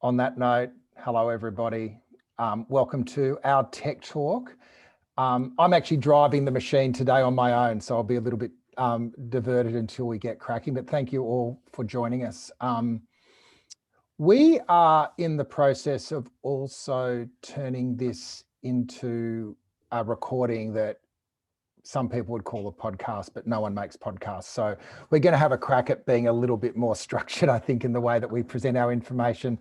On that note, hello everybody. Welcome to our Tech Talk. I'm actually driving the machine today on my own, so I'll be a little bit diverted until we get cracking, but thank you all for joining us. We are in the process of also turning this into a recording that some people would call a podcast, but no one makes podcasts. So we're going to have a crack at being a little bit more structured, I think, in the way that we present our information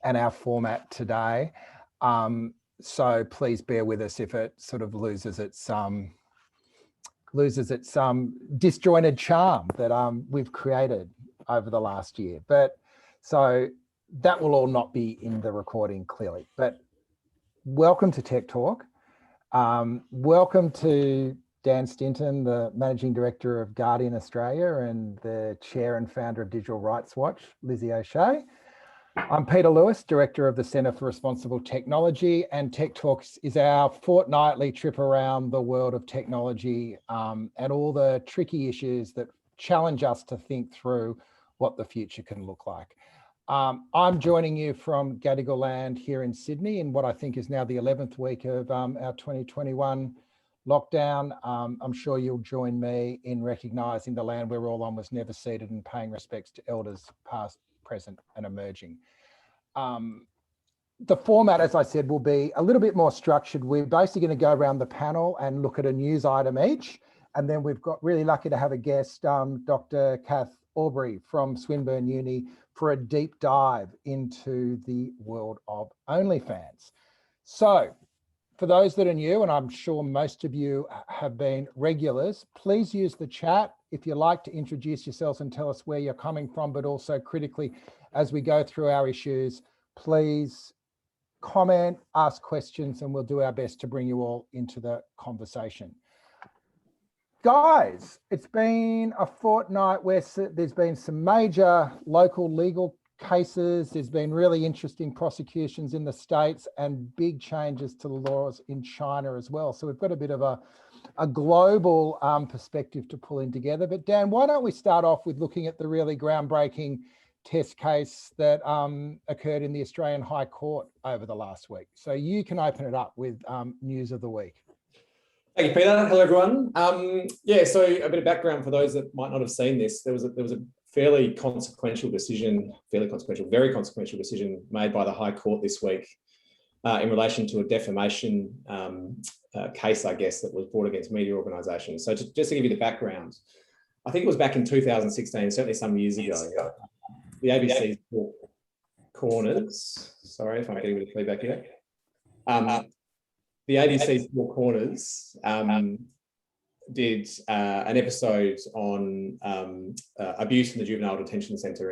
and our format today. So please bear with us if it sort of loses its disjointed charm that we've created over the last year. But so that will all not be in the recording clearly. But welcome to Tech Talk. Welcome to Dan Stinton, the Managing Director of Guardian Australia and the Chair and Founder of Digital Rights Watch, Lizzie O'Shea. I'm Peter Lewis, Director of the Centre for Responsible Technology, and Tech Talks is our fortnightly trip around the world of technology and all the tricky issues that challenge us to think through what the future can look like. I'm joining you from Gadigal land here in Sydney in what I think is now the 11th week of our 2021 lockdown. I'm sure you'll join me in recognising the land we're all on was never ceded and paying respects to elders past, present and emerging. The format, as I said, will be a little bit more structured. We're basically going to go around the panel and look at a news item each. And then we've got really lucky to have a guest, Dr. Kath Albury from Swinburne Uni for a deep dive into the world of OnlyFans. So for those that are new, and I'm sure most of you have been regulars, please use the chat if you like to introduce yourselves and tell us where you're coming from, but also critically, as we go through our issues, please comment, ask questions, and we'll do our best to bring you all into the conversation. Guys, it's been a fortnight where there's been some major local legal cases. There's been really interesting prosecutions in the States and big changes to the laws in China as well. So we've got a bit of a global perspective to pull in together. But Dan, why don't we start off with looking at the really groundbreaking test case that occurred in the Australian High Court over the last week. So you can open it up with news of the week. Thank you, Peter. Hello, everyone. So a bit of background for those that might not have seen this. There was a very consequential decision made by the High Court this week in relation to a defamation case, I guess, that was brought against media organisations. So just to give you the background, I think it was back in 2016, certainly some years ago, the ABC's Four Corners, sorry if I'm getting a bit of feedback here, the ABC's Four Corners did an episode on abuse in the juvenile detention centre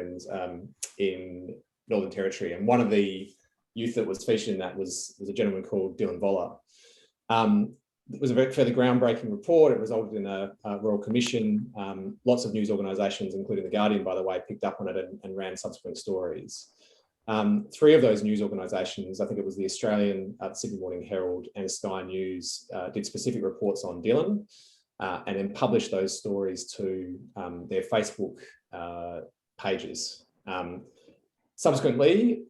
in Northern Territory. And one of the youth that was featured in that was a gentleman called Dylan Voller. It was a fairly groundbreaking report. It resulted in a royal commission. Lots of news organisations, including The Guardian, by the way, picked up on it and ran subsequent stories. Three of those news organisations, I think it was the Australian, Sydney Morning Herald and Sky News, did specific reports on Dylan and then published those stories to their Facebook pages. Subsequently,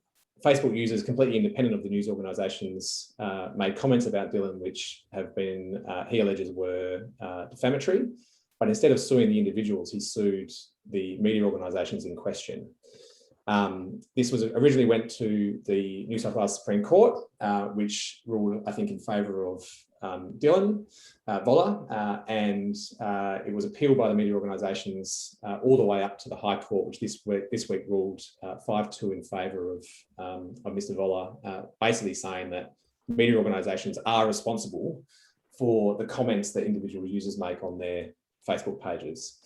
Facebook users completely independent of the news organisations made comments about Dylan, which have been, he alleges, were defamatory. But instead of suing the individuals, he sued the media organisations in question. This was originally went to the New South Wales Supreme Court, which ruled, I think, in favour of Dylan Voller, and it was appealed by the media organisations all the way up to the High Court, which this week ruled 5-2 in favour of Mr. Voller, basically saying that media organisations are responsible for the comments that individual users make on their Facebook pages.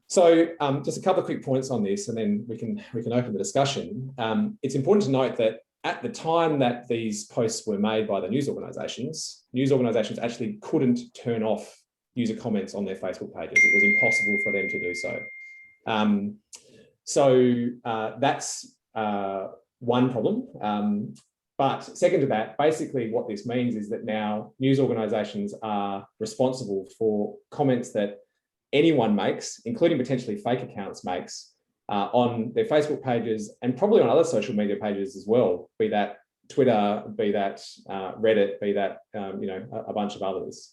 So just a couple of quick points on this, and then we can open the discussion. It's important to note that at the time that these posts were made by the news organisations actually couldn't turn off user comments on their Facebook pages. It was impossible for them to do so. That's one problem. But second to that, basically what this means is that now news organisations are responsible for comments that anyone makes, including potentially fake accounts makes, on their Facebook pages and probably on other social media pages as well, be that Twitter, be that Reddit, be that a bunch of others.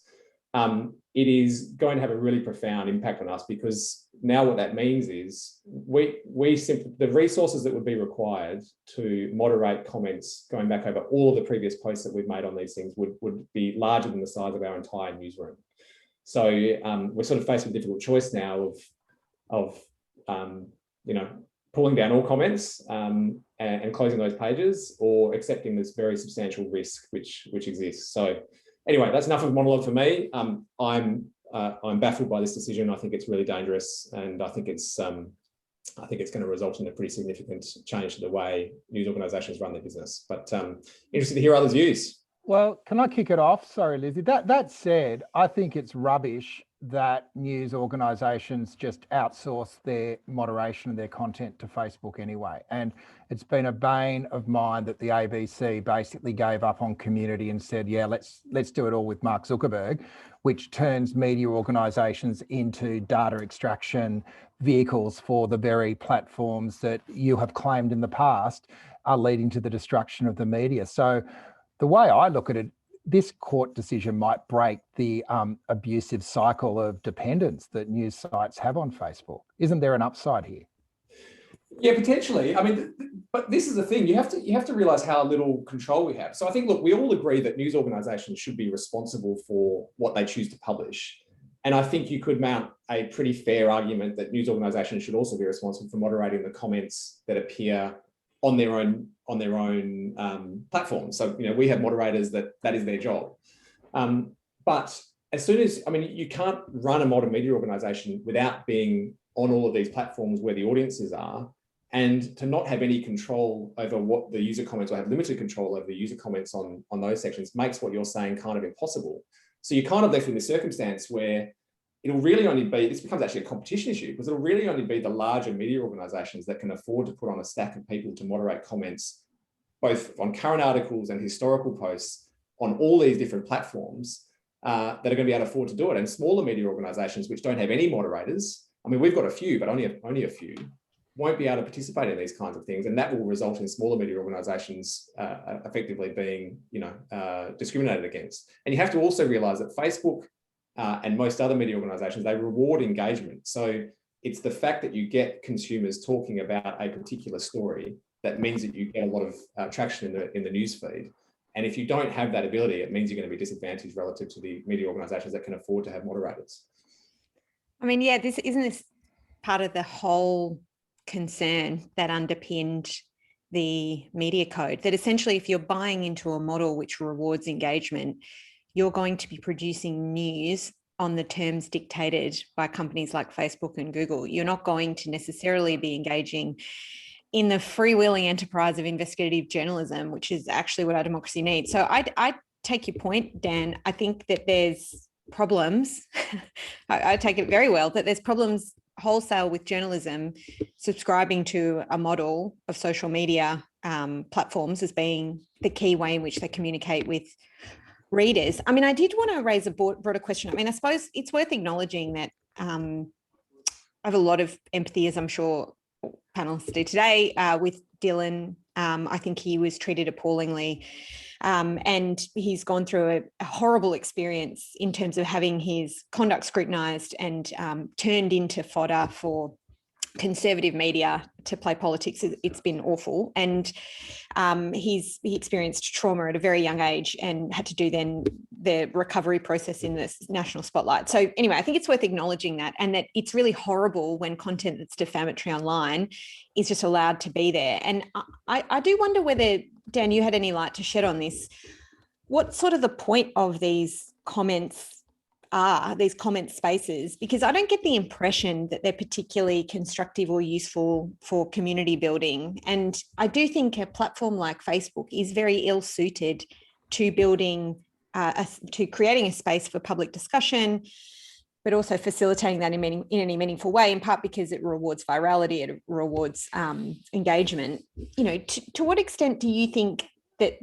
It is going to have a really profound impact on us, because now what that means is we simply, the resources that would be required to moderate comments going back over all of the previous posts that we've made on these things would be larger than the size of our entire newsroom. So we're sort of faced with a difficult choice now of pulling down all comments and closing those pages, or accepting this very substantial risk which exists. So anyway, that's enough of a monologue for me. I'm baffled by this decision. I think it's really dangerous, and I think it's going to result in a pretty significant change to the way news organisations run their business. But interested to hear others' views. Well, can I kick it off? Sorry, Lizzie. That said, I think it's rubbish that news organisations just outsource their moderation of their content to Facebook anyway. And it's been a bane of mine that the ABC basically gave up on community and said, yeah, let's do it all with Mark Zuckerberg, which turns media organisations into data extraction vehicles for the very platforms that you have claimed in the past are leading to the destruction of the media. So the way I look at it, this court decision might break the abusive cycle of dependence that news sites have on Facebook. Isn't there an upside here? Yeah, potentially. I mean, but this is the thing. You have to realise how little control we have. So I think, look, we all agree that news organisations should be responsible for what they choose to publish. And I think you could mount a pretty fair argument that news organisations should also be responsible for moderating the comments that appear on their own platforms. So, we have moderators that is their job. But as soon as, you can't run a modern media organisation without being on all of these platforms where the audiences are, and to not have any control over what the user comments, or have limited control over the user comments on those sections, makes what you're saying kind of impossible. So you're kind of left in this circumstance where it'll really only be, this becomes actually a competition issue, because it'll really only be the larger media organisations that can afford to put on a stack of people to moderate comments, both on current articles and historical posts on all these different platforms, that are going to be able to afford to do it. And smaller media organisations which don't have any moderators, we've got a few, but only a few, won't be able to participate in these kinds of things. And that will result in smaller media organisations effectively being, discriminated against. And you have to also realise that Facebook and most other media organisations, they reward engagement. So it's the fact that you get consumers talking about a particular story that means that you get a lot of traction in the news feed. And if you don't have that ability, it means you're going to be disadvantaged relative to the media organisations that can afford to have moderators. This part of the whole concern that underpinned the media code, that essentially if you're buying into a model which rewards engagement, you're going to be producing news on the terms dictated by companies like Facebook and Google. You're not going to necessarily be engaging in the freewheeling enterprise of investigative journalism, which is actually what our democracy needs. So I take your point, Dan. I think that there's problems. I take it very well that there's problems wholesale with journalism subscribing to a model of social media platforms as being the key way in which they communicate with readers. I did want to raise a broader question. I suppose it's worth acknowledging that I have a lot of empathy, as I'm sure panelists do today, with Dylan. I think he was treated appallingly, and he's gone through a horrible experience in terms of having his conduct scrutinised and turned into fodder for conservative media to play politics. It's been awful. And he experienced trauma at a very young age and had to do then the recovery process in the national spotlight. So anyway, I think it's worth acknowledging that, and that it's really horrible when content that's defamatory online is just allowed to be there. And I do wonder whether, Dan, you had any light to shed on this. What sort of the point of these comments are, these comment spaces? Because I don't get the impression that they're particularly constructive or useful for community building. And I do think a platform like Facebook is very ill-suited to building, to creating a space for public discussion, but also facilitating that in any meaningful way, in part because it rewards virality, it rewards engagement. To what extent do you think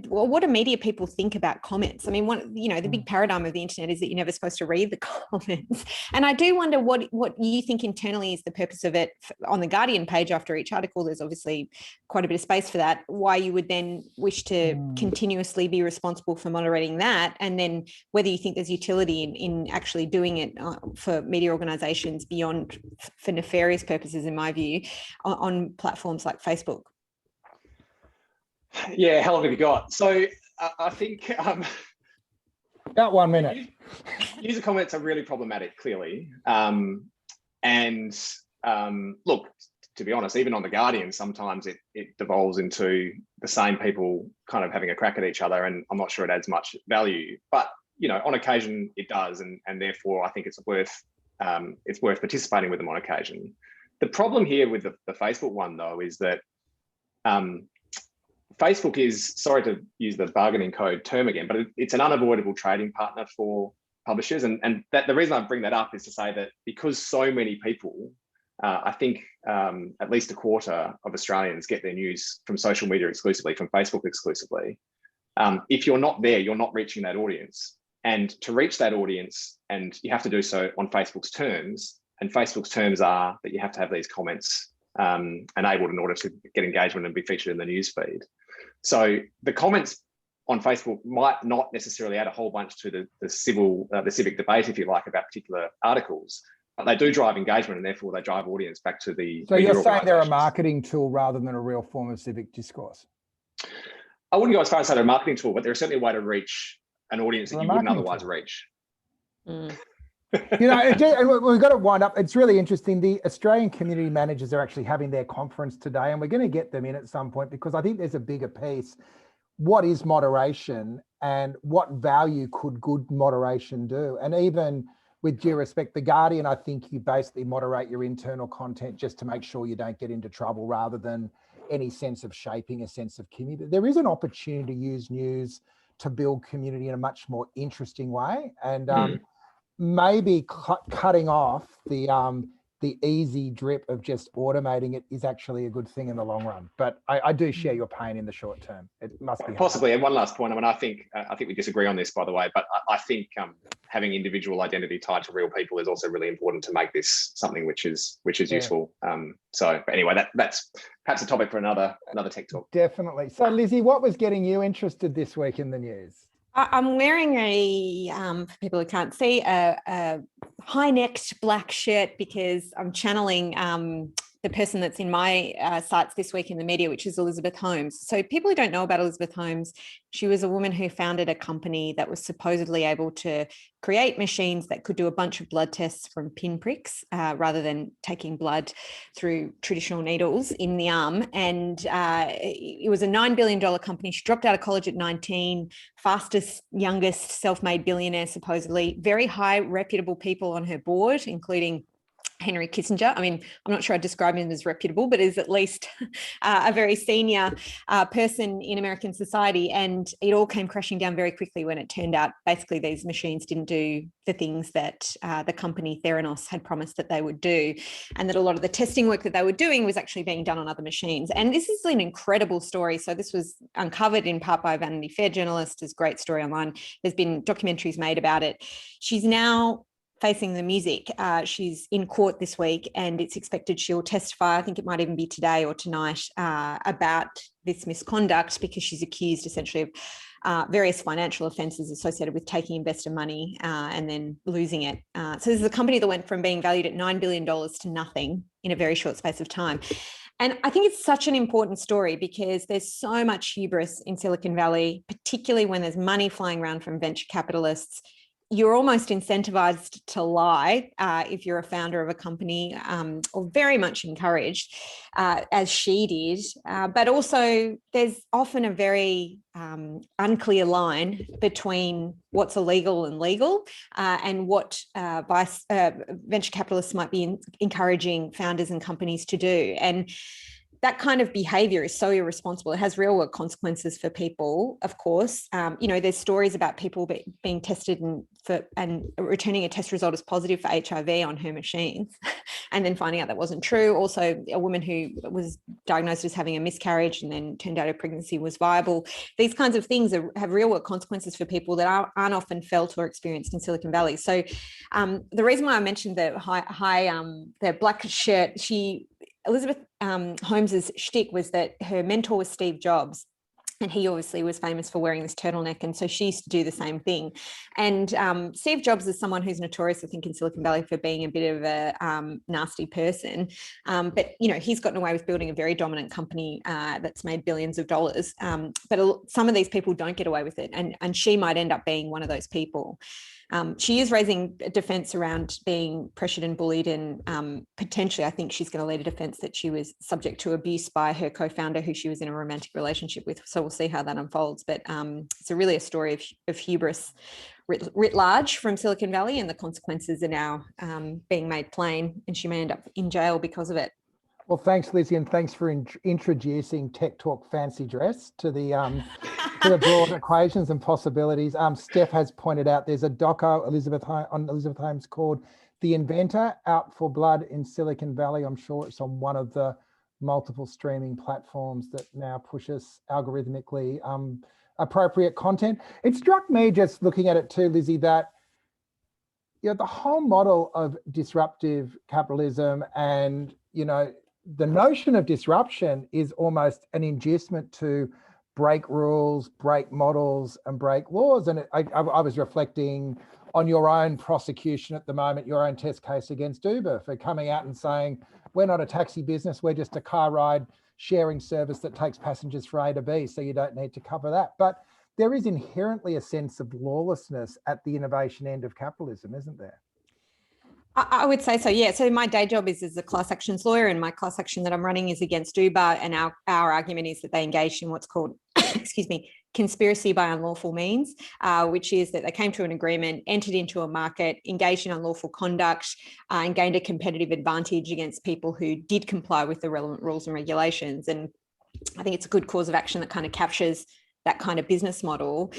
what do media people think about comments? I mean, the big paradigm of the internet is that you're never supposed to read the comments. And I do wonder what you think internally is the purpose of it. On the Guardian page after each article, there's obviously quite a bit of space for that. Why you would then wish to continuously be responsible for moderating that, and then whether you think there's utility in actually doing it for media organisations beyond for nefarious purposes, in my view, on platforms like Facebook. Yeah, how long have you got? So I think about 1 minute. User comments are really problematic, clearly. Look, to be honest, even on The Guardian, sometimes it devolves into the same people kind of having a crack at each other, and I'm not sure it adds much value. But, on occasion it does, and therefore I think it's worth participating with them on occasion. The problem here with the Facebook one, though, is that Facebook is, sorry to use the bargaining code term again, but it's an unavoidable trading partner for publishers. And that the reason I bring that up is to say that because so many people, I think at least a quarter of Australians get their news from social media exclusively, from Facebook exclusively. If you're not there, you're not reaching that audience. And to reach that audience, and you have to do so on Facebook's terms, and Facebook's terms are that you have to have these comments enabled in order to get engagement and be featured in the news feed. So the comments on Facebook might not necessarily add a whole bunch to the civic debate, if you like, about particular articles, but they do drive engagement, and therefore they drive audience back to the. So you're saying they're a marketing tool rather than a real form of civic discourse? I wouldn't go as far as say they're a marketing tool, but they're certainly a way to reach an audience that you wouldn't otherwise reach. We've got to wind up. It's really interesting. The Australian community managers are actually having their conference today, and we're going to get them in at some point, because I think there's a bigger piece. What is moderation, and what value could good moderation do? And even with due respect, The Guardian, I think you basically moderate your internal content just to make sure you don't get into trouble, rather than any sense of shaping a sense of community. There is an opportunity to use news to build community in a much more interesting way, and maybe cutting off the easy drip of just automating it is actually a good thing in the long run. But I do share your pain in the short term. It must be possibly. And one last point. I mean, I think we disagree on this, by the way, but I think having individual identity tied to real people is also really important to make this something which is useful. But anyway, that's perhaps a topic for another tech talk. Definitely. So Lizzie, what was getting you interested this week in the news? I'm wearing for people who can't see, a high-necked black shirt because I'm channeling the person that's in my sights this week in the media, which is Elizabeth Holmes. So people who don't know about Elizabeth Holmes, she was a woman who founded a company that was supposedly able to create machines that could do a bunch of blood tests from pinpricks rather than taking blood through traditional needles in the arm. And it was a $9 billion company. She dropped out of college at 19, fastest, youngest self-made billionaire, supposedly. Very high, reputable people on her board, including Henry Kissinger. I mean, I'm not sure I'd describe him as reputable, but is at least a very senior person in American society. And it all came crashing down very quickly when it turned out basically these machines didn't do the things that the company Theranos had promised that they would do, and that a lot of the testing work that they were doing was actually being done on other machines. And this is an incredible story. So this was uncovered in part by a Vanity Fair journalist. There's a great story online. There's been documentaries made about it. She's now facing the music. She's in court this week, and it's expected she'll testify, I think it might even be today or tonight, about this misconduct, because she's accused essentially of various financial offences associated with taking investor money and then losing it. So this is a company that went from being valued at $9 billion to nothing in a very short space of time. And I think it's such an important story because there's so much hubris in Silicon Valley, particularly when there's money flying around from venture capitalists. You're almost incentivized to lie if you're a founder of a company, or very much encouraged, as she did. But also there's often a very unclear line between what's illegal and legal, and what venture capitalists might be encouraging founders and companies to do. And that kind of behavior is so irresponsible. It has real world consequences for people, of course. There's stories about people being tested and returning a test result as positive for HIV on her machines and then finding out that wasn't true. Also, a woman who was diagnosed as having a miscarriage and then turned out her pregnancy was viable. These kinds of things have real world consequences for people that aren't often felt or experienced in Silicon Valley. So the reason why I mentioned the black shirt, Elizabeth Holmes's shtick was that her mentor was Steve Jobs, and he obviously was famous for wearing this turtleneck, and so she used to do the same thing. And Steve Jobs is someone who's notorious, I think, in Silicon Valley for being a bit of a nasty person. But he's gotten away with building a very dominant company that's made billions of dollars. But some of these people don't get away with it, and she might end up being one of those people. She is raising a defense around being pressured and bullied, and potentially I think she's going to lead a defense that she was subject to abuse by her co-founder who she was in a romantic relationship with. So we'll see how that unfolds. But it's really a story of hubris writ large from Silicon Valley, and the consequences are now being made plain, and she may end up in jail because of it. Well, thanks, Lizzie, and thanks for introducing Tech Talk Fancy Dress to the broad equations and possibilities. Steph has pointed out there's a doco on Elizabeth Holmes called "The Inventor: Out for Blood in Silicon Valley." I'm sure it's on one of the multiple streaming platforms that now push us algorithmically appropriate content. It struck me just looking at it too, Lizzie, that the whole model of disruptive capitalism and the notion of disruption is almost an inducement to break rules, break models, and break laws. And I was reflecting on your own prosecution at the moment, your own test case against Uber for coming out and saying, we're not a taxi business, we're just a car ride sharing service that takes passengers from A to B, so you don't need to cover that. But there is inherently a sense of lawlessness at the innovation end of capitalism, isn't there? I would say so, yeah. So my day job is as a class actions lawyer, and my class action that I'm running is against Uber. And our argument is that they engaged in what's called, conspiracy by unlawful means, which is that they came to an agreement, entered into a market, engaged in unlawful conduct, and gained a competitive advantage against people who did comply with the relevant rules and regulations. And I think it's a good cause of action that kind of captures that kind of business model.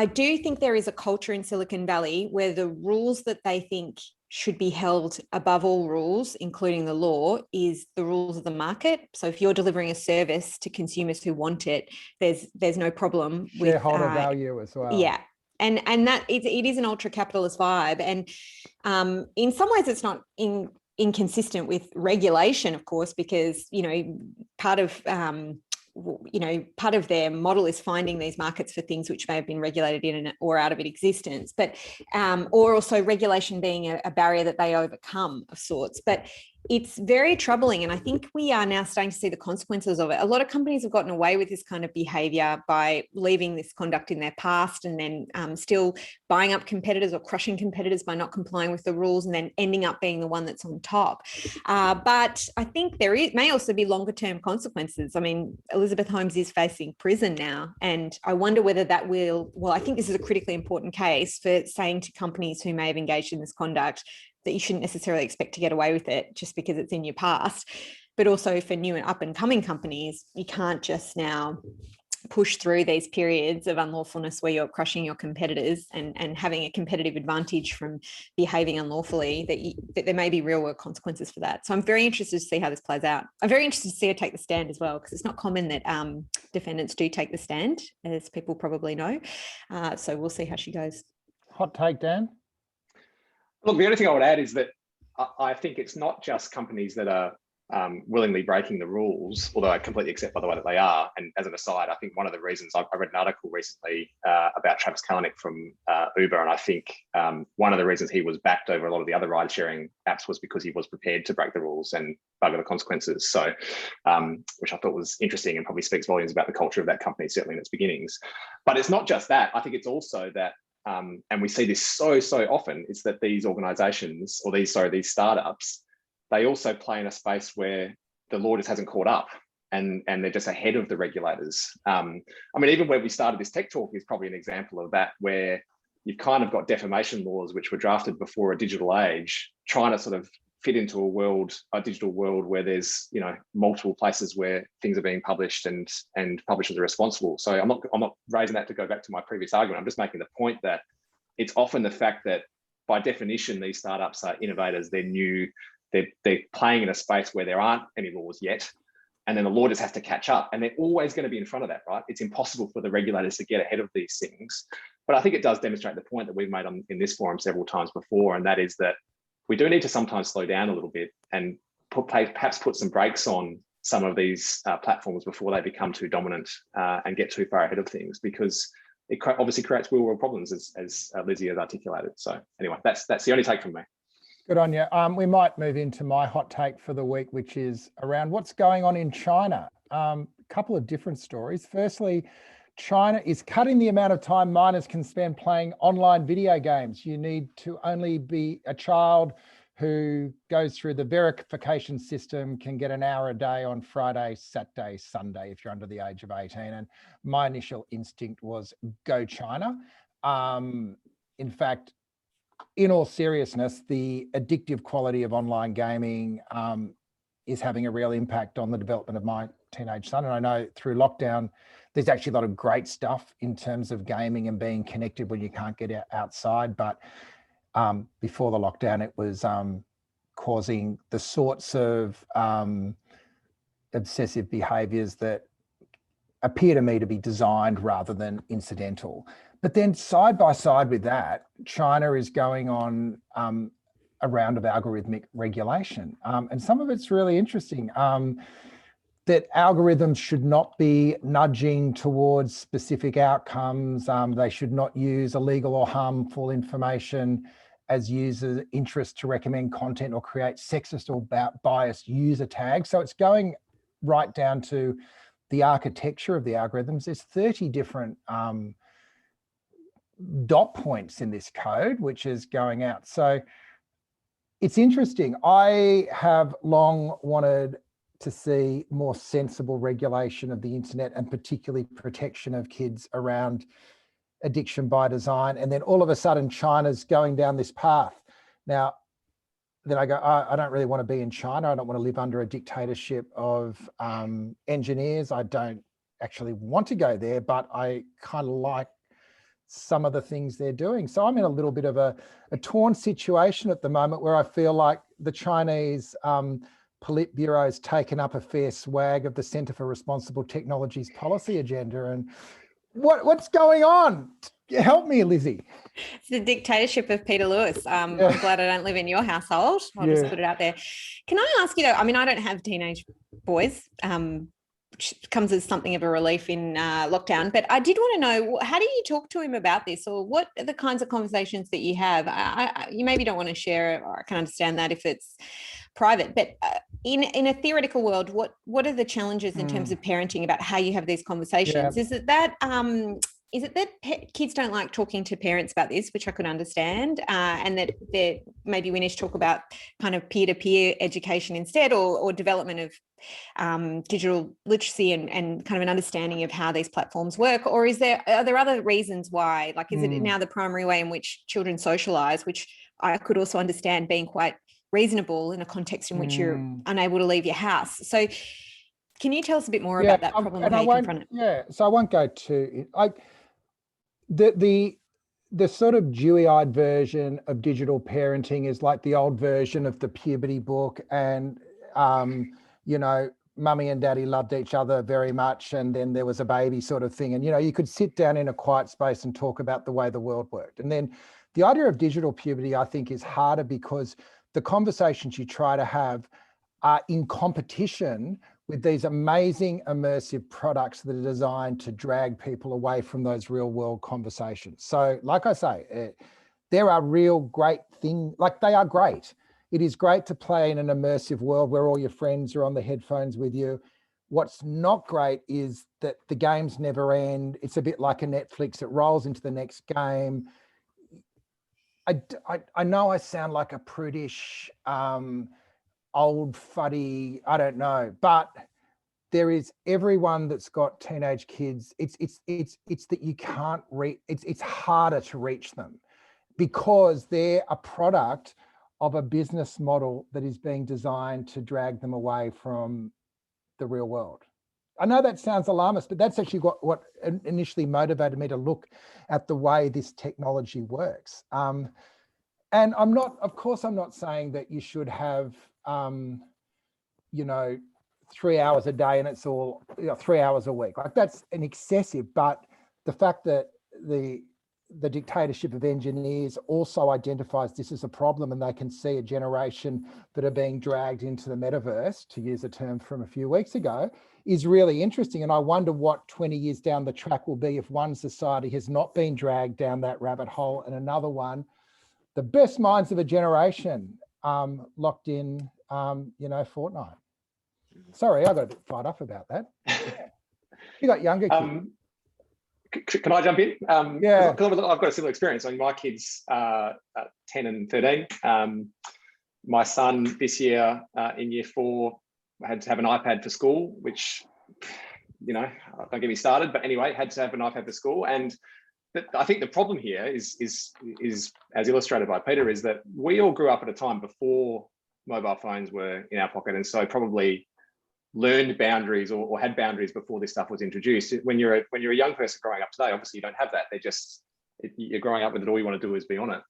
I do think there is a culture in Silicon Valley where the rules that they think should be held above all rules, including the law, is the rules of the market. So if you're delivering a service to consumers who want it, there's no problem with shareholder value as well. Yeah. And that it is an ultra capitalist vibe. And in some ways it's not inconsistent with regulation, of course, because, part of their model is finding these markets for things which may have been regulated in or out of existence, but or also regulation being a barrier that they overcome of sorts. But it's very troubling, and I think we are now starting to see the consequences of it. A lot of companies have gotten away with this kind of behavior by leaving this conduct in their past and then still buying up competitors or crushing competitors by not complying with the rules and then ending up being the one that's on top. But I think may also be longer term consequences. I mean, Elizabeth Holmes is facing prison now, and I wonder whether that I think this is a critically important case for saying to companies who may have engaged in this conduct that you shouldn't necessarily expect to get away with it just because it's in your past. But also for new and up and coming companies, you can't just now push through these periods of unlawfulness where you're crushing your competitors and having a competitive advantage from behaving unlawfully, that there may be real world consequences for that. So I'm very interested to see how this plays out. I'm very interested to see her take the stand as well, because it's not common that defendants do take the stand, as people probably know. So we'll see how she goes. Hot take, Dan? Look, the only thing I would add is that I think it's not just companies that are willingly breaking the rules, although I completely accept, by the way, that they are. And as an aside, I think one of the reasons I read an article recently about Travis Kalanick from Uber, and I think one of the reasons he was backed over a lot of the other ride-sharing apps was because he was prepared to break the rules and bugger the consequences. So, which I thought was interesting and probably speaks volumes about the culture of that company, certainly in its beginnings. But it's not just that. I think it's also that, and we see this so often, is that these organizations, or these startups, they also play in a space where the law just hasn't caught up, and they're just ahead of the regulators. I mean, even where we started this tech talk is probably an example of that, where you've kind of got defamation laws which were drafted before a digital age, trying to sort of fit into a digital world where there's, you know, multiple places where things are being published and publishers are responsible. So I'm not raising that to go back to my previous argument. I'm just making the point that it's often the fact that by definition, these startups are innovators, they're new, they're playing in a space where there aren't any laws yet. And then the law just has to catch up, and they're always going to be in front of that, right? It's impossible for the regulators to get ahead of these things. But I think it does demonstrate the point that we've made in this forum several times before, and that is that we do need to sometimes slow down a little bit and perhaps put some brakes on some of these platforms before they become too dominant and get too far ahead of things, because it obviously creates real world problems, as Lizzie has articulated. So anyway, that's the only take from me. Good on you. We might move into my hot take for the week, which is around what's going on in China. A couple of different stories. Firstly, China is cutting the amount of time minors can spend playing online video games. You need to only be a child who goes through the verification system can get an hour a day on Friday, Saturday, Sunday, if you're under the age of 18. And my initial instinct was go China. In fact, in all seriousness, the addictive quality of online gaming is having a real impact on the development of my teenage son. And I know through lockdown, there's actually a lot of great stuff in terms of gaming and being connected when you can't get outside. But before the lockdown, it was causing the sorts of obsessive behaviors that appear to me to be designed rather than incidental. But then side by side with that, China is going on a round of algorithmic regulation. And some of it's really interesting, that algorithms should not be nudging towards specific outcomes. They should not use illegal or harmful information as user interest to recommend content or create sexist or biased user tags. So it's going right down to the architecture of the algorithms. There's 30 different dot points in this code, which is going out. So it's interesting. I have long wanted to see more sensible regulation of the internet, and particularly protection of kids around addiction by design. And then all of a sudden, China's going down this path. Now, then I go, I don't really want to be in China. I don't want to live under a dictatorship of engineers. I don't actually want to go there, but I kind of like some of the things they're doing. So I'm in a little bit of a torn situation at the moment, where I feel like the Chinese Politburo has taken up a fair swag of the Centre for Responsible Technologies policy agenda. And what's going on? Help me, Lizzie. It's the dictatorship of Peter Lewis. I'm glad I don't live in your household. I'll just put it out there. Can I ask you though, I mean, I don't have teenage boys, which comes as something of a relief in lockdown, but I did want to know, how do you talk to him about this, or what are the kinds of conversations that you have? You maybe don't want to share it, or I can understand that if it's private, but in a theoretical world, what are the challenges in terms of parenting about how you have these conversations? Is it that kids don't like talking to parents about this, which I could understand, and that maybe we need to talk about kind of peer-to-peer education instead, or development of digital literacy and kind of an understanding of how these platforms work? Or are there other reasons why? Like, is it now the primary way in which children socialise, which I could also understand being quite reasonable in a context in which you're unable to leave your house? So can you tell us a bit more about that problem and how you confront it? Yeah, so I won't go to the sort of dewy-eyed version of digital parenting is like the old version of the puberty book, and mummy and daddy loved each other very much, and then there was a baby sort of thing, and you could sit down in a quiet space and talk about the way the world worked. And then the idea of digital puberty, I think, is harder because the conversations you try to have are in competition with these amazing immersive products that are designed to drag people away from those real world conversations. So like I say, there are real great things, like they are great. It is great to play in an immersive world where all your friends are on the headphones with you. What's not great is that the games never end. It's a bit like a Netflix. It rolls into the next game. I know I sound like a prudish, old fuddy, I don't know, but there is everyone that's got teenage kids. It's that you can't reach. It's harder to reach them because they're a product of a business model that is being designed to drag them away from the real world. I know that sounds alarmist, but that's actually what initially motivated me to look at the way this technology works. And I'm not saying that you should have, 3 hours a day and it's all 3 hours a week. Like, that's an excessive, but the fact that the dictatorship of engineers also identifies this as a problem, and they can see a generation that are being dragged into the metaverse, to use a term from a few weeks ago, is really interesting. And I wonder what 20 years down the track will be if one society has not been dragged down that rabbit hole and another one, the best minds of a generation, locked in, Fortnite. Sorry, I got a bit fired up about that. You got younger kids. Can I jump in? Yeah. Because I've got a similar experience. I mean, my kids are 10 and 13. My son this year in year 4 had to have an iPad for school, which, don't get me started. But anyway, had to have an iPad for school. And I think the problem here is as illustrated by Peter, is that we all grew up at a time before mobile phones were in our pocket, and so probably learned boundaries or had boundaries before this stuff was introduced. When you're a young person growing up today, obviously you don't have that. You're growing up with it. All you want to do is be on it.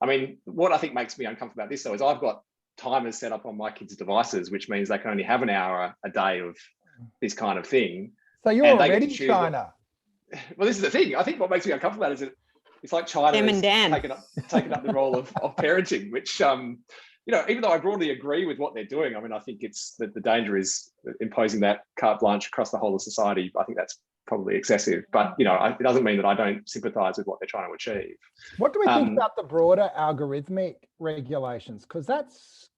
I mean, what I think makes me uncomfortable about this though is I've got timers set up on my kids' devices, which means they can only have an hour a day of this kind of thing. So you're already China. Well, this is the thing. I think what makes me uncomfortable about it is it's like China has taken up the role of parenting, which even though I broadly agree with what they're doing, I mean, I think it's that the danger is imposing that carte blanche across the whole of society. I think that's probably excessive, but it doesn't mean that I don't sympathise with what they're trying to achieve. What do we think about the broader algorithmic regulations? Because that's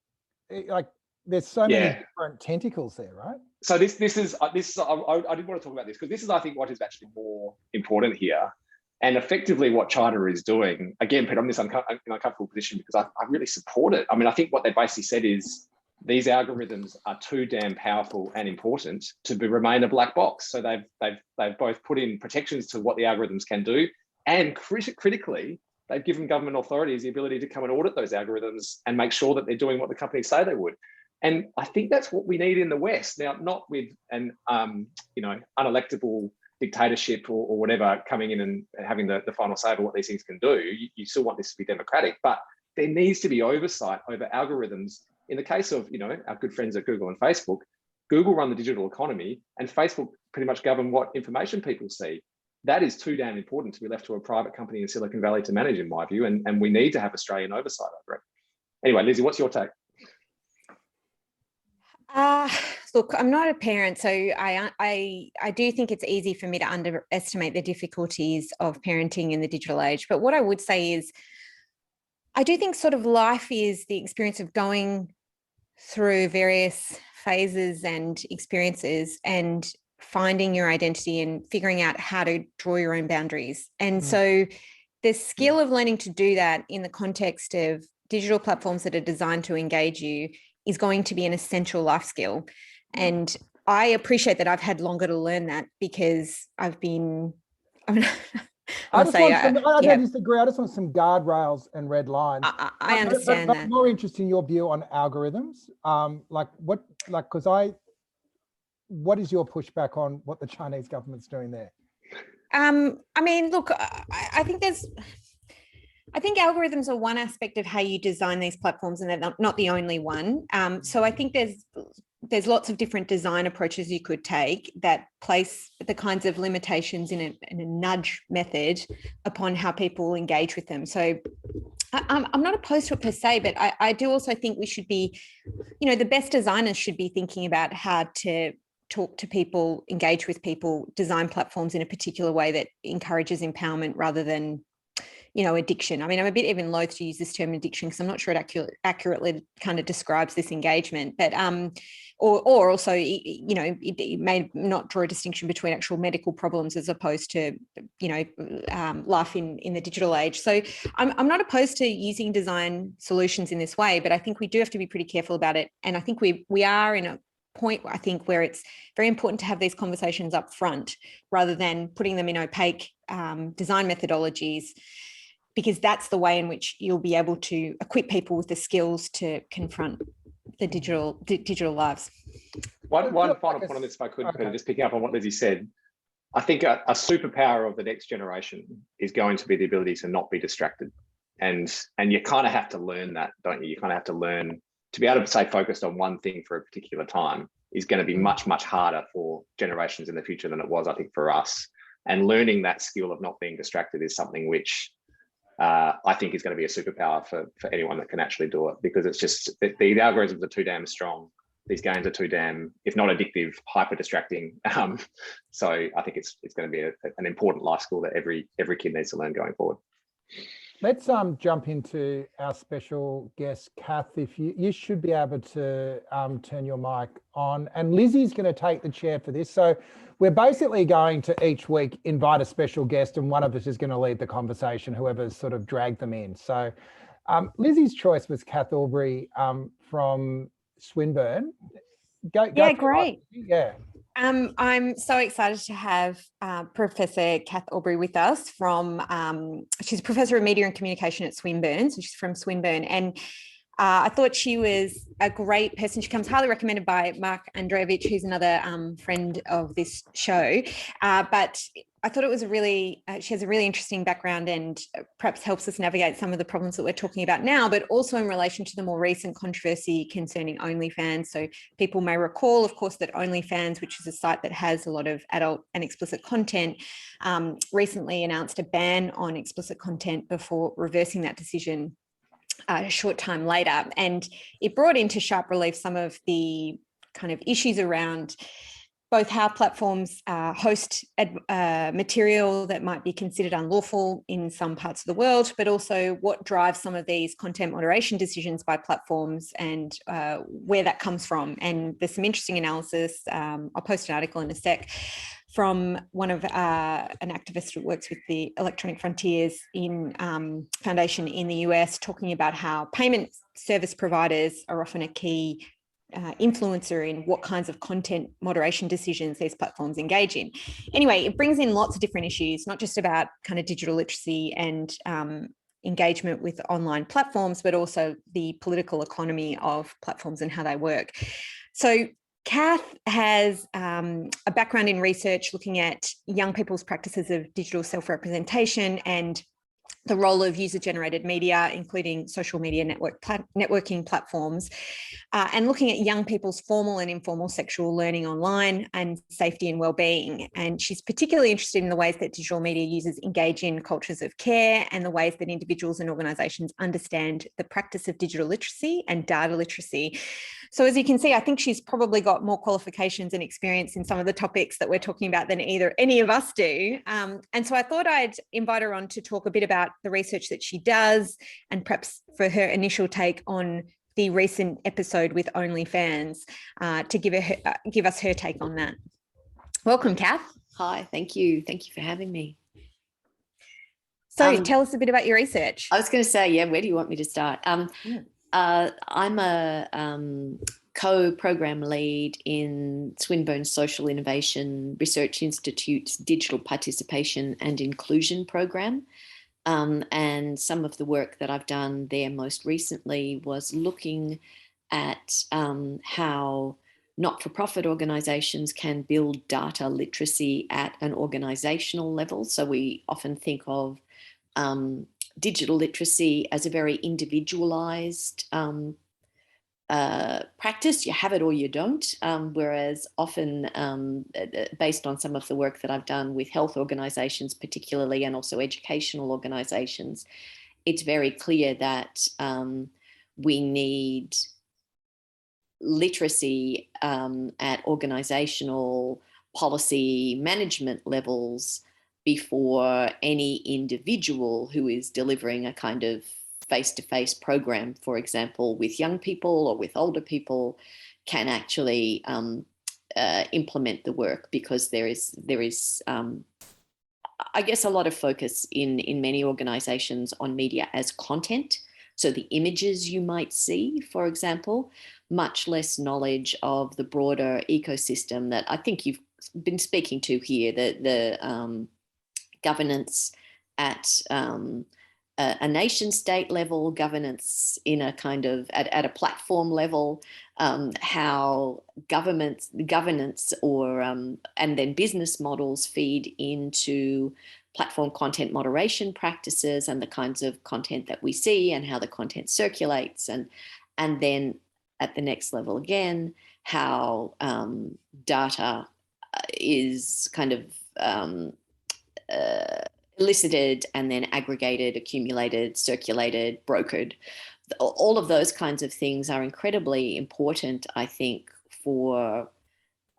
like, there's so many different tentacles there, right? So this is I did want to talk about this because this is, I think, what is actually more important here. And effectively what China is doing, again, Peter, I'm in this uncomfortable position because I really support it. I mean, I think what they basically said is these algorithms are too damn powerful and important to remain a black box. So they've both put in protections to what the algorithms can do, and critically, they've given government authorities the ability to come and audit those algorithms and make sure that they're doing what the companies say they would. And I think that's what we need in the West. Now, not with an unelectable dictatorship or whatever coming in and having the final say over what these things can do. You still want this to be democratic, but there needs to be oversight over algorithms. In the case of our good friends at Google and Facebook, Google run the digital economy and Facebook pretty much govern what information people see. That is too damn important to be left to a private company in Silicon Valley to manage, in my view, and we need to have Australian oversight over it. Anyway, Lizzie, what's your take? Look, I'm not a parent, so I do think it's easy for me to underestimate the difficulties of parenting in the digital age. But what I would say is, I do think sort of life is the experience of going through various phases and experiences and finding your identity and figuring out how to draw your own boundaries. And so the skill of learning to do that in the context of digital platforms that are designed to engage you is going to be an essential life skill. And I appreciate that I've had longer to learn that because I don't disagree. I just want some guardrails and red lines. I understand but that. I'm more interested in your view on algorithms. What is your pushback on what the Chinese government's doing there? I mean, look, I think algorithms are one aspect of how you design these platforms, and they're not the only one. So I think there's lots of different design approaches you could take that place the kinds of limitations in a nudge method upon how people engage with them. So I'm not opposed to it per se, but I do also think we should be, the best designers should be thinking about how to talk to people, engage with people, design platforms in a particular way that encourages empowerment rather than addiction. I mean, I'm a bit even loath to use this term addiction because I'm not sure it accurately kind of describes this engagement, but or also, it may not draw a distinction between actual medical problems as opposed to, life in the digital age. So I'm not opposed to using design solutions in this way, but I think we do have to be pretty careful about it. And I think we are in a point, I think, where it's very important to have these conversations up front rather than putting them in opaque design methodologies. because that's the way in which you'll be able to equip people with the skills to confront the digital lives. One final point on this, if I could, Peter, just picking up on what Lizzie said. I think a superpower of the next generation is going to be the ability to not be distracted. And you kind of have to learn that, don't you? You kind of have to learn to be able to stay focused on one thing for a particular time is going to be much, much harder for generations in the future than it was, I think, for us. And learning that skill of not being distracted is something which I think is going to be a superpower for anyone that can actually do it, because it's just, the algorithms are too damn strong. These games are too damn, if not addictive, hyper distracting. So I think it's going to be an important life skill that every kid needs to learn going forward. Let's jump into our special guest, Kath. If you should be able to turn your mic on, and Lizzie's going to take the chair for this. So we're basically going to each week invite a special guest, and one of us is going to lead the conversation, whoever's sort of dragged them in. So Lizzie's choice was Kath Albury from Swinburne. Yeah, great. Yeah. I'm so excited to have Professor Kath Albury with us she's a professor of media and communication at Swinburne, so she's from Swinburne, and I thought she was a great person. She comes highly recommended by Mark Andreevich, who's another friend of this show, but I thought it was she has a really interesting background and perhaps helps us navigate some of the problems that we're talking about now, but also in relation to the more recent controversy concerning OnlyFans. So people may recall, of course, that OnlyFans, which is a site that has a lot of adult and explicit content, recently announced a ban on explicit content before reversing that decision a short time later. And it brought into sharp relief some of the kind of issues around both how platforms host material that might be considered unlawful in some parts of the world, but also what drives some of these content moderation decisions by platforms and where that comes from. And there's some interesting analysis. I'll post an article in a sec from one of an activist who works with the Electronic Frontiers Foundation in the US, talking about how payment service providers are often a key influencer in what kinds of content moderation decisions these platforms engage in. Anyway, it brings in lots of different issues, not just about kind of digital literacy and engagement with online platforms, but also the political economy of platforms and how they work. So Kath has a background in research looking at young people's practices of digital self-representation and the role of user-generated media, including social media networking platforms, and looking at young people's formal and informal sexual learning online and safety and well-being. And she's particularly interested in the ways that digital media users engage in cultures of care and the ways that individuals and organisations understand the practice of digital literacy and data literacy. So as you can see, I think she's probably got more qualifications and experience in some of the topics that we're talking about than any of us do. And so I thought I'd invite her on to talk a bit about the research that she does and perhaps for her initial take on the recent episode with OnlyFans to give us her take on that. Welcome, Kath. Hi, thank you. Thank you for having me. So tell us a bit about your research. I was going to say, where do you want me to start? I'm a co-program lead in Swinburne Social Innovation Research Institute's Digital Participation and Inclusion program. And some of the work that I've done there most recently was looking at how not-for-profit organisations can build data literacy at an organisational level. So we often think of digital literacy as a very individualised practice. You have it or you don't, whereas often based on some of the work that I've done with health organisations particularly, and also educational organisations, it's very clear that we need literacy at organisational policy management levels before any individual who is delivering a kind of face-to-face program, for example, with young people or with older people, can actually implement the work, because there is I guess a lot of focus in many organizations on media as content. So the images you might see, for example, much less knowledge of the broader ecosystem that I think you've been speaking to here, the governance at a nation state level, governance in a kind of at a platform level, how governance or and then business models feed into platform content moderation practices and the kinds of content that we see and how the content circulates, and then at the next level again, how data is kind of elicited and then aggregated, accumulated, circulated, brokered. All of those kinds of things are incredibly important, I think, for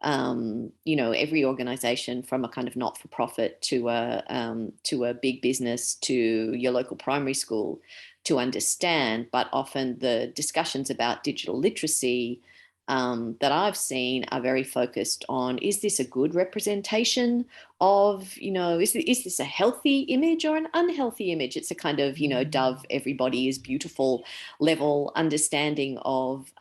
every organization, from a kind of not-for-profit to a big business to your local primary school, to understand. But often the discussions about digital literacy that I've seen are very focused on, is this a good representation of, is this a healthy image or an unhealthy image? It's a kind of, Dove, everybody is beautiful level understanding of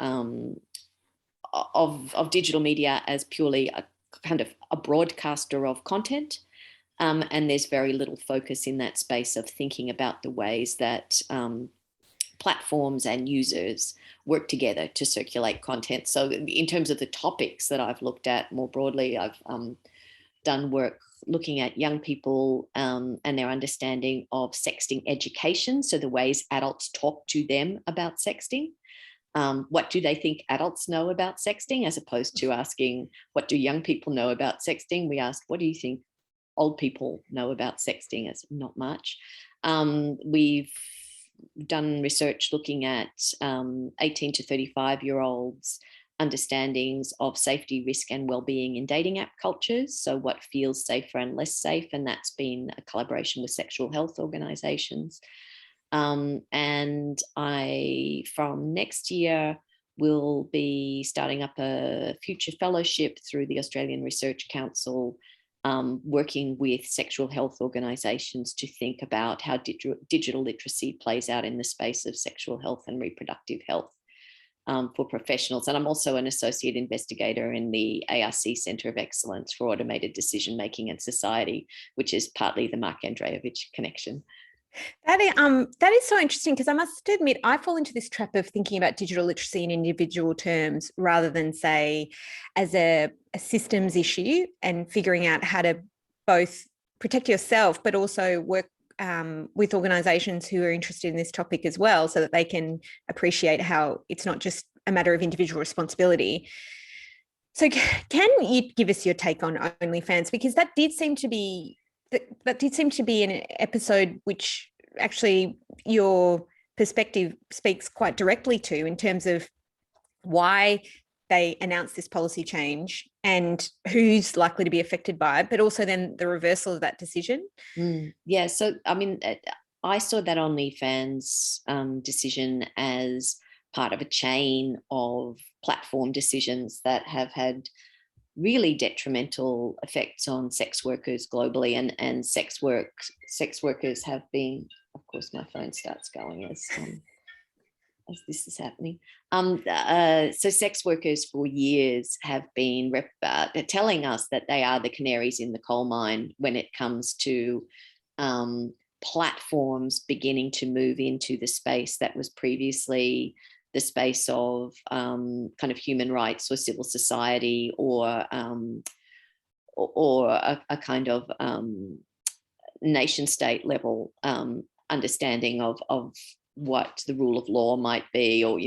digital media as purely a kind of a broadcaster of content. And there's very little focus in that space of thinking about the ways that platforms and users work together to circulate content. So in terms of the topics that I've looked at more broadly, I've done work looking at young people and their understanding of sexting education. So the ways adults talk to them about sexting. What do they think adults know about sexting, as opposed to asking, what do young people know about sexting? We asked, what do you think old people know about sexting? As not much. We've done research looking at 18 to 35-year-olds understandings of safety, risk and well-being in dating app cultures. So what feels safer and less safe, and that's been a collaboration with sexual health organisations. And I, from next year, will be starting up a future fellowship through the Australian Research Council, working with sexual health organisations to think about how digital literacy plays out in the space of sexual health and reproductive health for professionals. And I'm also an associate investigator in the ARC Centre of Excellence for Automated Decision Making and Society, which is partly the Mark Andreevich connection. That is so interesting, because I must admit I fall into this trap of thinking about digital literacy in individual terms rather than, say, as a systems issue, and figuring out how to both protect yourself but also work with organisations who are interested in this topic as well, so that they can appreciate how it's not just a matter of individual responsibility. So can you give us your take on OnlyFans? Because that did seem to be an episode which actually your perspective speaks quite directly to, in terms of why they announced this policy change and who's likely to be affected by it, but also then the reversal of that decision. Yeah, so I mean, I saw that OnlyFans decision as part of a chain of platform decisions that have had really detrimental effects on sex workers globally, and sex workers have been, of course my phone starts going as this is happening. So sex workers for years have been telling us that they are the canaries in the coal mine when it comes to platforms beginning to move into the space that was previously the space of kind of human rights or civil society, or a kind of nation state level understanding of what the rule of law might be, or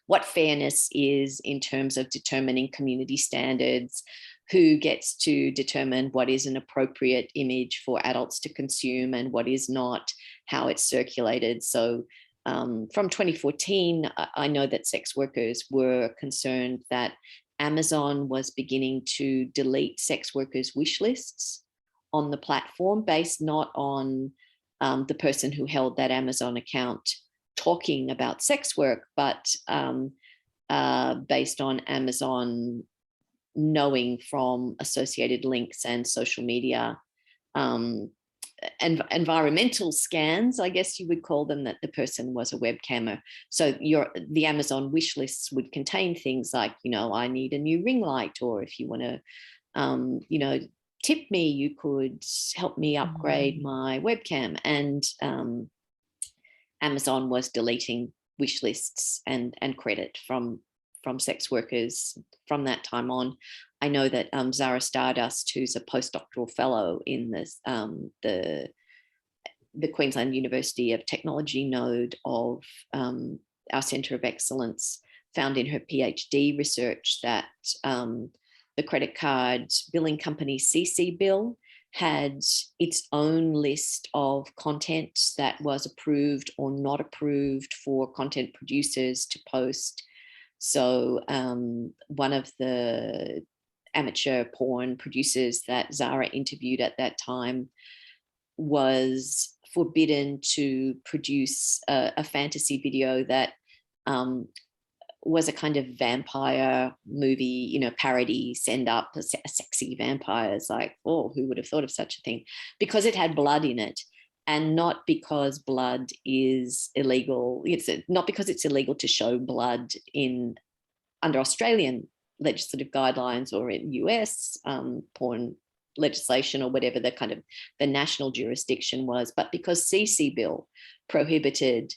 what fairness is in terms of determining community standards, who gets to determine what is an appropriate image for adults to consume and what is not, how it's circulated. So from 2014, I know that sex workers were concerned that Amazon was beginning to delete sex workers' wish lists on the platform, based not on the person who held that Amazon account talking about sex work, but based on Amazon knowing from associated links and social media and environmental scans, I guess you would call them, that the person was a webcammer. So the Amazon wish lists would contain things like, I need a new ring light, or if you want to, tip me, you could help me upgrade my webcam. And Amazon was deleting wish lists and credit from sex workers from that time on. I know that Zara Stardust, who's a postdoctoral fellow in this, the Queensland University of Technology node of our Centre of Excellence, found in her PhD research that the credit card billing company CC Bill had its own list of content that was approved or not approved for content producers to post. So one of the amateur porn producers that Zara interviewed at that time was forbidden to produce a fantasy video that was a kind of vampire movie, parody, send up a sexy vampires, like, oh, who would have thought of such a thing? Because it had blood in it, and not because blood is illegal. It's not because it's illegal to show blood under Australian legislative guidelines or in US porn legislation or whatever the national jurisdiction was, but because CC Bill prohibited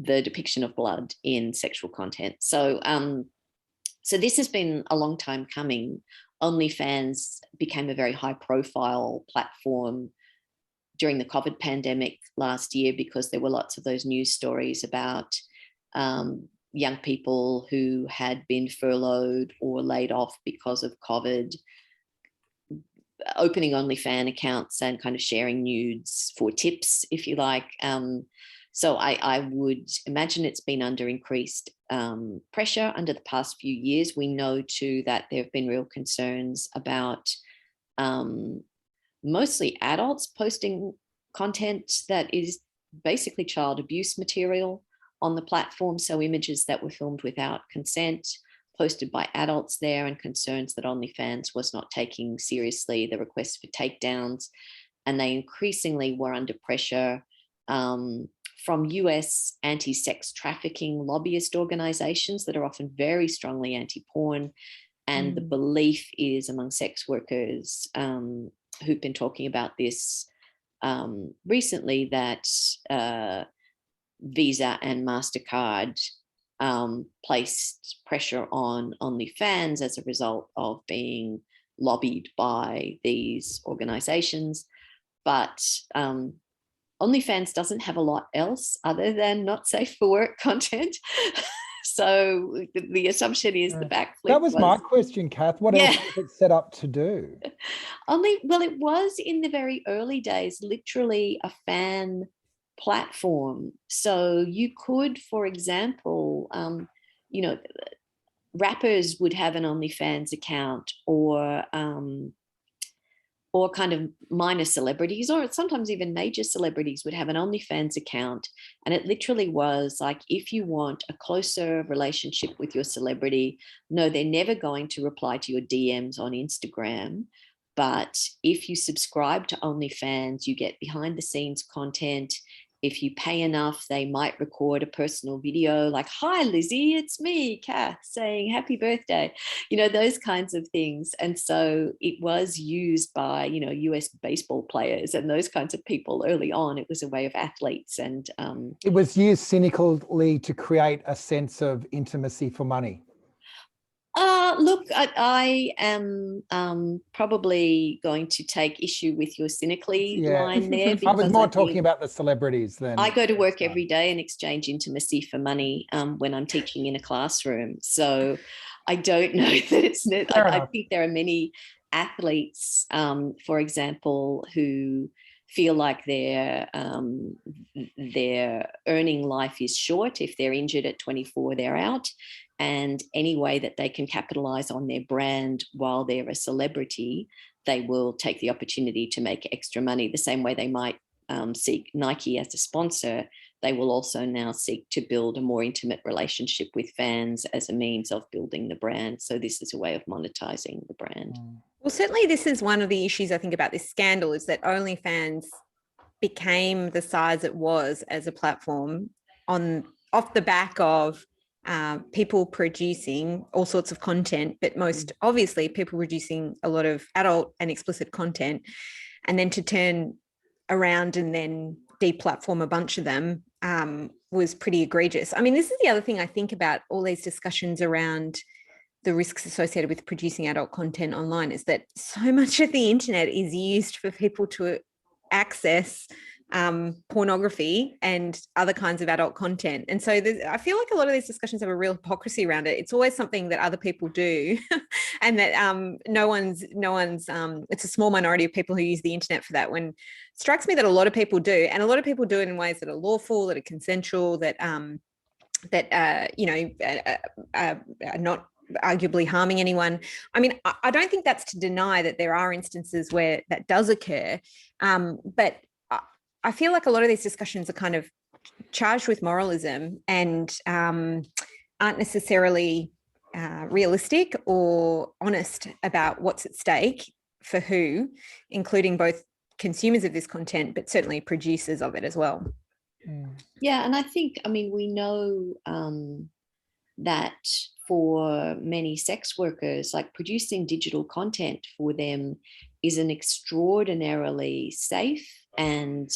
the depiction of blood in sexual content. So this has been a long time coming. OnlyFans became a very high profile platform during the COVID pandemic last year because there were lots of those news stories about young people who had been furloughed or laid off because of COVID, opening OnlyFans accounts and kind of sharing nudes for tips, if you like. So I would imagine it's been under increased pressure under the past few years. We know too that there have been real concerns about mostly adults posting content that is basically child abuse material on the platform. So images that were filmed without consent, posted by adults there, and concerns that OnlyFans was not taking seriously the requests for takedowns. And they increasingly were under pressure from US anti-sex trafficking lobbyist organizations that are often very strongly anti-porn. And the belief is among sex workers who've been talking about this recently that Visa and MasterCard placed pressure on OnlyFans as a result of being lobbied by these organizations. But OnlyFans doesn't have a lot else other than not safe for work content. So the assumption is the backflip. That was my question, Kath. What else was it set up to do? Well, it was in the very early days, literally a fan platform. So you could, for example, rappers would have an OnlyFans account, or kind of minor celebrities, or sometimes even major celebrities would have an OnlyFans account. And it literally was like, if you want a closer relationship with your celebrity, no, they're never going to reply to your DMs on Instagram. But if you subscribe to OnlyFans, you get behind the scenes content. If you pay enough, they might record a personal video like, "Hi, Lizzie, it's me, Kath, saying happy birthday," those kinds of things. And so it was used by, US baseball players and those kinds of people early on. It was a way of athletes. And it was used cynically to create a sense of intimacy for money. Look, I am probably going to take issue with your cynically line there. I was more talking about the celebrities than. I go to work every day and exchange intimacy for money when I'm teaching in a classroom. So I don't know that it's. I think there are many athletes, for example, who feel like their earning life is short. If they're injured at 24, they're out. And any way that they can capitalize on their brand while they're a celebrity, they will take the opportunity to make extra money. The same way they might seek Nike as a sponsor, they will also now seek to build a more intimate relationship with fans as a means of building the brand. So this is a way of monetizing the brand. Well, certainly this is one of the issues I think about this scandal, is that OnlyFans became the size it was as a platform off the back of people producing all sorts of content, but most obviously people producing a lot of adult and explicit content, and then to turn around and then deplatform a bunch of them was pretty egregious. I mean, this is the other thing I think about all these discussions around the risks associated with producing adult content online, is that so much of the internet is used for people to access pornography and other kinds of adult content. And so I feel like a lot of these discussions have a real hypocrisy around it. It's always something that other people do and that no one's it's a small minority of people who use the internet for that, when it strikes me that a lot of people do, and a lot of people do it in ways that are lawful, that are consensual, that are not arguably harming anyone. I mean, I don't think that's to deny that there are instances where that does occur, but I feel like a lot of these discussions are kind of charged with moralism and aren't necessarily realistic or honest about what's at stake for who, including both consumers of this content, but certainly producers of it as well. Yeah, and I think, I mean, we know that for many sex workers, like producing digital content for them is an extraordinarily safe and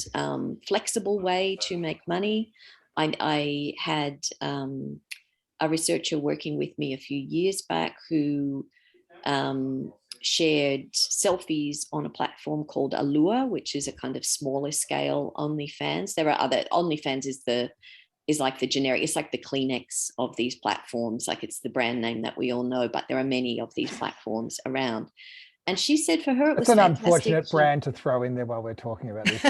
flexible way to make money. I had a researcher working with me a few years back who shared selfies on a platform called Allure, which is a kind of smaller scale OnlyFans. There are other, OnlyFans is like the generic, it's like the Kleenex of these platforms, like it's the brand name that we all know, but there are many of these platforms around. And she said for her it was an unfortunate brand to throw in there while we're talking about this.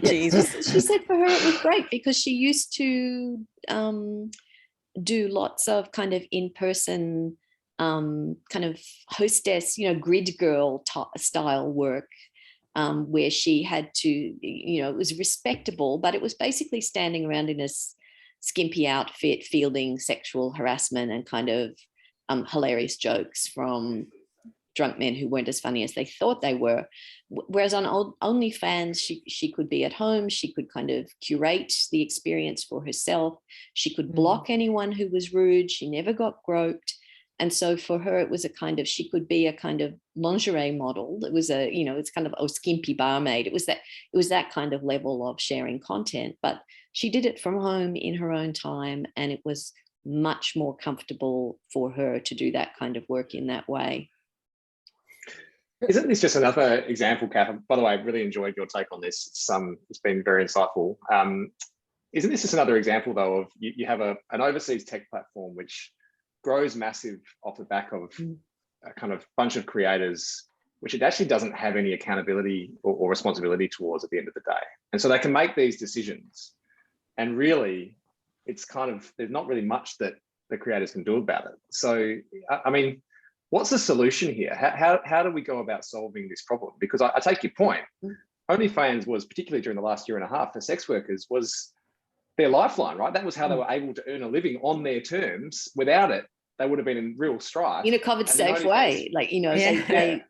Jesus. She said for her it was great because she used to do lots of kind of in-person kind of hostess, grid girl style work, where she had to, it was respectable, but it was basically standing around in a skimpy outfit, fielding sexual harassment and kind of hilarious jokes from drunk men who weren't as funny as they thought they were. Whereas on OnlyFans, she could be at home, she could kind of curate the experience for herself, she could block anyone who was rude, she never got groped. And so for her, it was a kind of, she could be a kind of lingerie model. It was a, it's kind of a skimpy barmaid. It was that kind of level of sharing content, but she did it from home in her own time. And it was much more comfortable for her to do that kind of work in that way. Isn't this just another example, Kath? By the way, I really enjoyed your take on this. It's been very insightful. Isn't this just another example, though, of you have an overseas tech platform which grows massive off the back of a kind of bunch of creators, which it actually doesn't have any accountability or responsibility towards at the end of the day. And so they can make these decisions. And really, it's kind of, there's not really much that the creators can do about it. So, I mean, what's the solution here? How do we go about solving this problem? Because I take your point. OnlyFans was, particularly during the last year and a half, for sex workers, was their lifeline, right? That was how they were able to earn a living on their terms. Without it, they would have been in real strife. In a covered, safe way. Like, they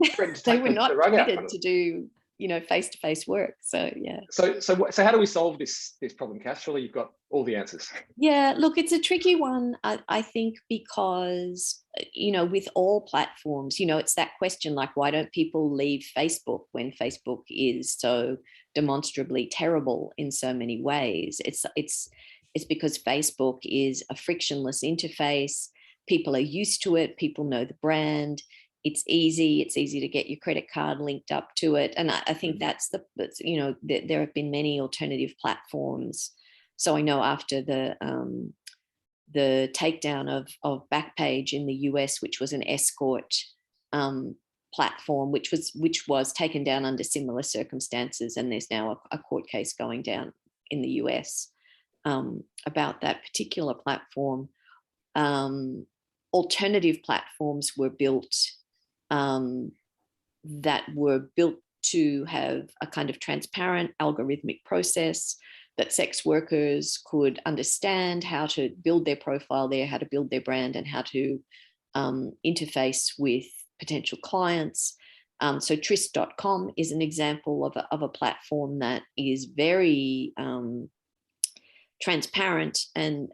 were not permitted to do, face-to-face work. So, yeah. So how do we solve this problem, Kath? Surely you've got all the answers. Yeah, look, it's a tricky one, I think, because, with all platforms, it's that question, like, why don't people leave Facebook when Facebook is so demonstrably terrible in so many ways? It's because Facebook is a frictionless interface. People are used to it. People know the brand. It's easy to get your credit card linked up to it. And I think that's there have been many alternative platforms. So I know after the takedown of Backpage in the US, which was an escort platform, which was taken down under similar circumstances, and there's now a court case going down in the US about that particular platform. Alternative platforms were built that were built to have a kind of transparent algorithmic process that sex workers could understand how to build their profile there, how to build their brand, and how to interface with potential clients. So Tryst.com is an example of a platform that is very transparent and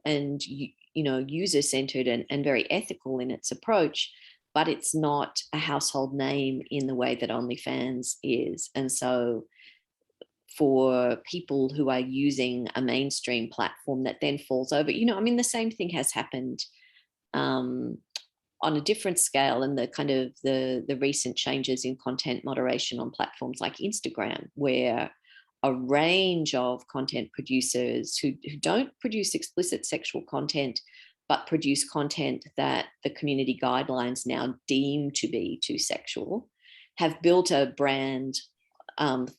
user-centered and very ethical in its approach, but it's not a household name in the way that OnlyFans is. And so for people who are using a mainstream platform that then falls over. You know, I mean, the same thing has happened on a different scale in the kind of the recent changes in content moderation on platforms like Instagram, where a range of content producers who don't produce explicit sexual content, but produce content that the community guidelines now deem to be too sexual, have built a brand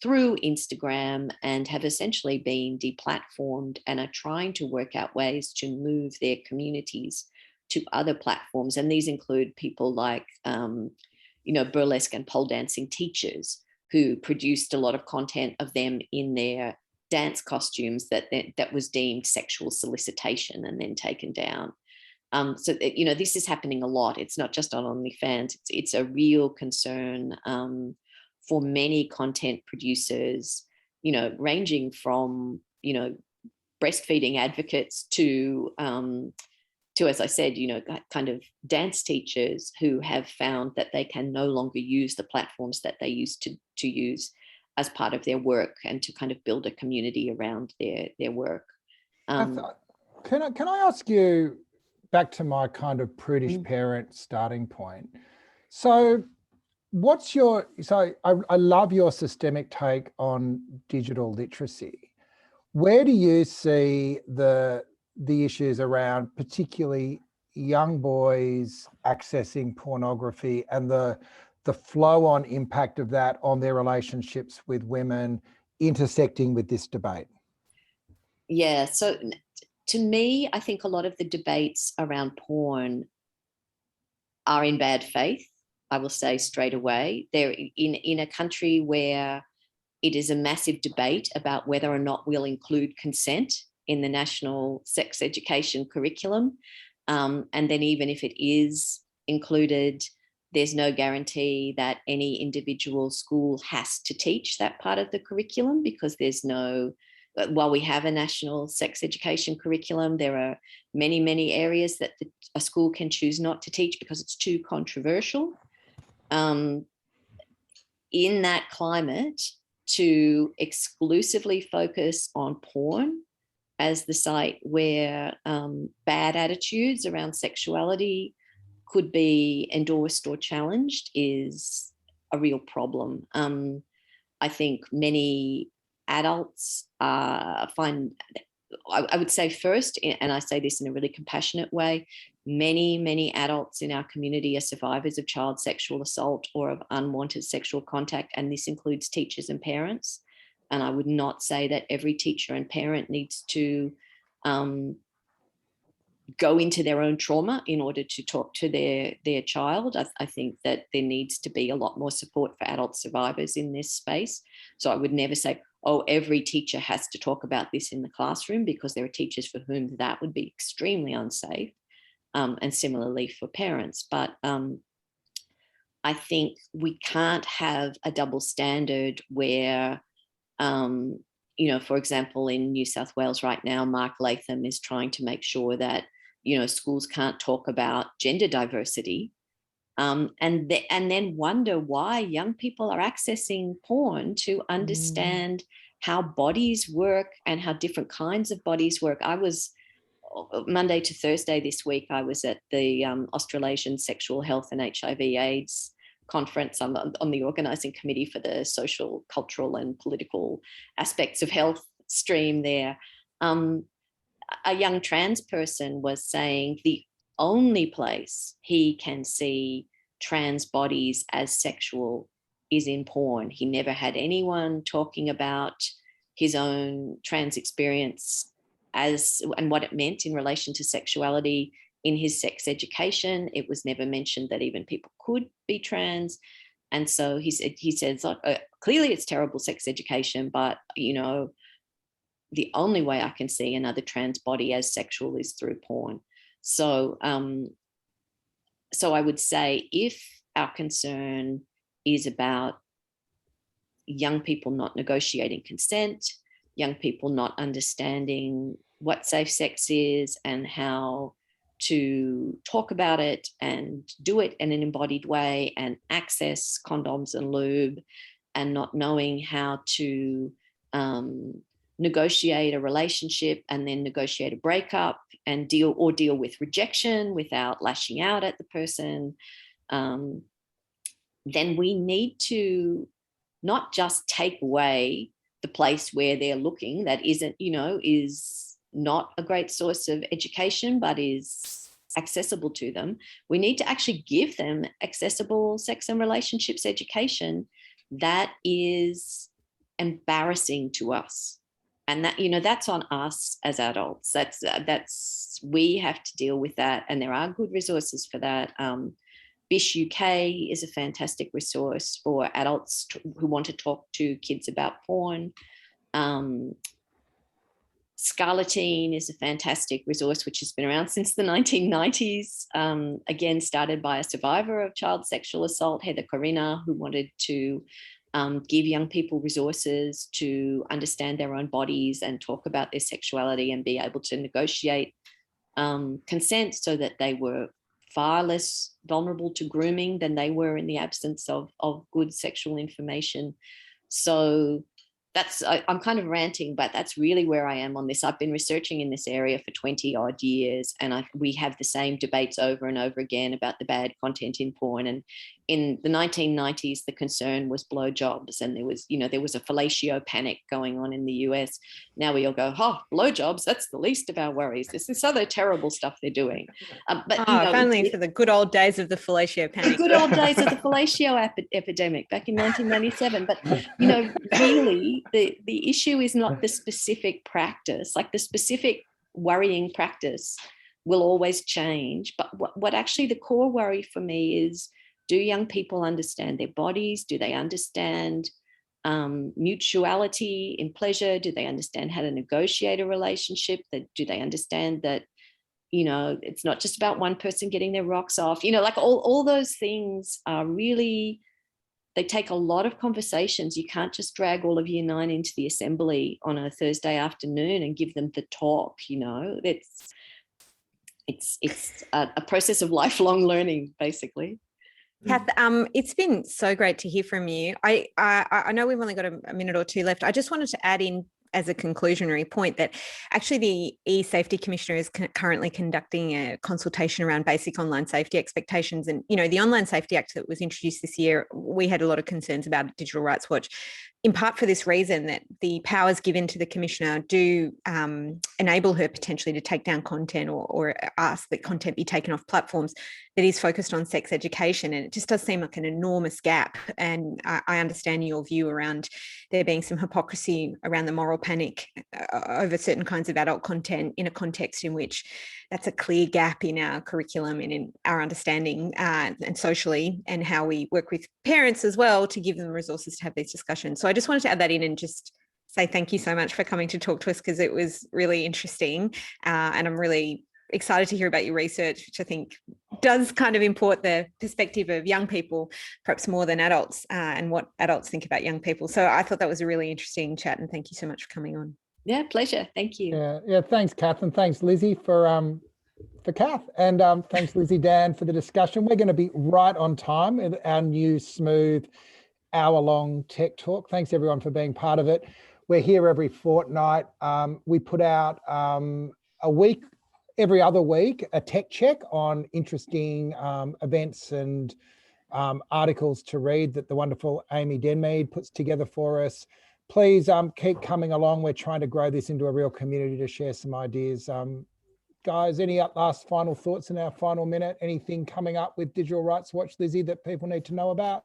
through Instagram and have essentially been deplatformed and are trying to work out ways to move their communities to other platforms. And these include people like, burlesque and pole dancing teachers who produced a lot of content of them in their dance costumes that was deemed sexual solicitation and then taken down. So, this is happening a lot. It's not just on OnlyFans. It's a real concern for many content producers, ranging from, breastfeeding advocates to, as I said, kind of dance teachers who have found that they can no longer use the platforms that they used to use as part of their work and to kind of build a community around their work. Can I ask you, back to my kind of prudish parent starting point? So I love your systemic take on digital literacy. Where do you see the issues around particularly young boys accessing pornography and the flow-on impact of that on their relationships with women intersecting with this debate? Yeah, so to me, I think a lot of the debates around porn are in bad faith. I will say straight away. They're in a country where it is a massive debate about whether or not we'll include consent in the national sex education curriculum. And then even if it is included, there's no guarantee that any individual school has to teach that part of the curriculum, because while we have a national sex education curriculum, there are many, many areas that a school can choose not to teach because it's too controversial. In that climate, to exclusively focus on porn as the site where bad attitudes around sexuality could be endorsed or challenged is a real problem. I think many adults find, I would say first, and I say this in a really compassionate way, many adults in our community are survivors of child sexual assault or of unwanted sexual contact, and this includes teachers and parents. And I would not say that every teacher and parent needs to go into their own trauma in order to talk to their child. I think that there needs to be a lot more support for adult survivors in this space. So I would never say, oh, every teacher has to talk about this in the classroom, because there are teachers for whom that would be extremely unsafe. And similarly for parents. But I think we can't have a double standard where, for example, in New South Wales right now, Mark Latham is trying to make sure that, schools can't talk about gender diversity, and then wonder why young people are accessing porn to understand how bodies work and how different kinds of bodies work. I was Monday to Thursday this week, I was at the Australasian Sexual Health and HIV/AIDS conference. I'm on the organising committee for the social, cultural and political aspects of health stream there. A young trans person was saying the only place he can see trans bodies as sexual is in porn. He never had anyone talking about his own trans experience and what it meant in relation to sexuality in his sex education. It was never mentioned that even people could be trans. And so he says, clearly it's terrible sex education, but, the only way I can see another trans body as sexual is through porn. So, so I would say, if our concern is about young people not negotiating consent, young people not understanding what safe sex is and how to talk about it and do it in an embodied way and access condoms and lube, and not knowing how to negotiate a relationship and then negotiate a breakup and deal with rejection without lashing out at the person, then we need to not just take away the place where they're looking that isn't, is not a great source of education, but is accessible to them. We need to actually give them accessible sex and relationships education that is embarrassing to us. And that, that's on us as adults. That's we have to deal with that. And there are good resources for that. Bish UK is a fantastic resource for adults who want to talk to kids about porn. Scarletine is a fantastic resource which has been around since the 1990s, again started by a survivor of child sexual assault, Heather Corina, who wanted to give young people resources to understand their own bodies and talk about their sexuality and be able to negotiate consent so that they were far less vulnerable to grooming than they were in the absence of good sexual information. So I'm kind of ranting, but that's really where I am on this. I've been researching in this area for 20 odd years, and we have the same debates over and over again about the bad content in porn. And in the 1990s, the concern was blowjobs, and there was a fellatio panic going on in the US. Now we all go, blowjobs, that's the least of our worries. This other terrible stuff they're doing. But if only for the good old days of the fellatio panic. The good old days of the fellatio epidemic back in 1997. But, really, the issue is not the specific practice, like the specific worrying practice will always change. But what actually the core worry for me is, do young people understand their bodies? Do they understand mutuality in pleasure? Do they understand how to negotiate a relationship? Do they understand that, it's not just about one person getting their rocks off? Like all those things are really, they take a lot of conversations. You can't just drag all of year 9 into the assembly on a Thursday afternoon and give them the talk. It's a process of lifelong learning, basically. Kath, it's been so great to hear from you. I know we've only got a minute or two left. I just wanted to add in as a conclusionary point that actually the E-Safety Commissioner is currently conducting a consultation around basic online safety expectations. And, the Online Safety Act that was introduced this year, we had a lot of concerns about at Digital Rights Watch, in part for this reason, that the powers given to the Commissioner do enable her potentially to take down content or ask that content be taken off platforms that is focused on sex education. And it just does seem like an enormous gap. And I understand your view around there being some hypocrisy around the moral panic over certain kinds of adult content in a context in which that's a clear gap in our curriculum and in our understanding and socially, and how we work with parents as well to give them resources to have these discussions. So I just wanted to add that in and just say thank you so much for coming to talk to us, because it was really interesting. And I'm really excited to hear about your research, which I think does kind of import the perspective of young people, perhaps more than adults, and what adults think about young people. So I thought that was a really interesting chat, and thank you so much for coming on. Yeah, pleasure. Thank you. Yeah. Thanks, Kath, and thanks, Lizzie, for Kath, and thanks, Lizzie, Dan, for the discussion. We're going to be right on time in our new smooth hour-long tech talk. Thanks, everyone, for being part of it. We're here every fortnight. We put out every other week, a tech check on interesting events and articles to read that the wonderful Amy Denmead puts together for us. Please keep coming along. We're trying to grow this into a real community to share some ideas. Guys, any last final thoughts in our final minute? Anything coming up with Digital Rights Watch, Lizzie, that people need to know about?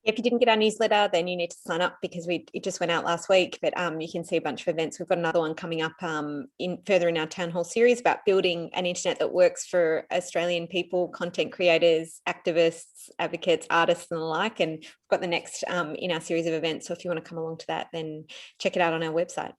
If you didn't get our newsletter, then you need to sign up, because it just went out last week, but you can see a bunch of events. We've got another one coming up further in our town hall series about building an internet that works for Australian people, content creators, activists, advocates, artists and the like. And we've got the next in our series of events. So if you want to come along to that, then check it out on our website.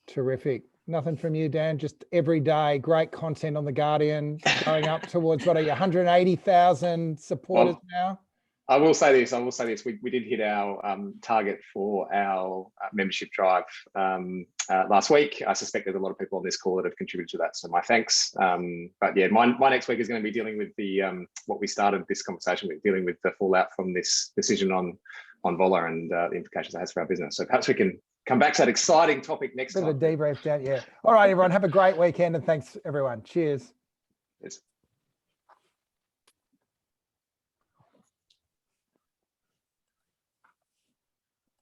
Terrific. Nothing from you, Dan, just every day, great content on The Guardian, going up towards, 180,000 supporters now? I will say this. We did hit our target for our membership drive last week. I suspect there's a lot of people on this call that have contributed to that, so my thanks. But yeah, my next week is going to be dealing with the what we started this conversation with, dealing with the fallout from this decision on Vola and the implications it has for our business. So perhaps we can come back to that exciting topic next Bit time. of a debrief down. Yeah. All right, everyone. Have a great weekend, and thanks, everyone. Cheers. Yes.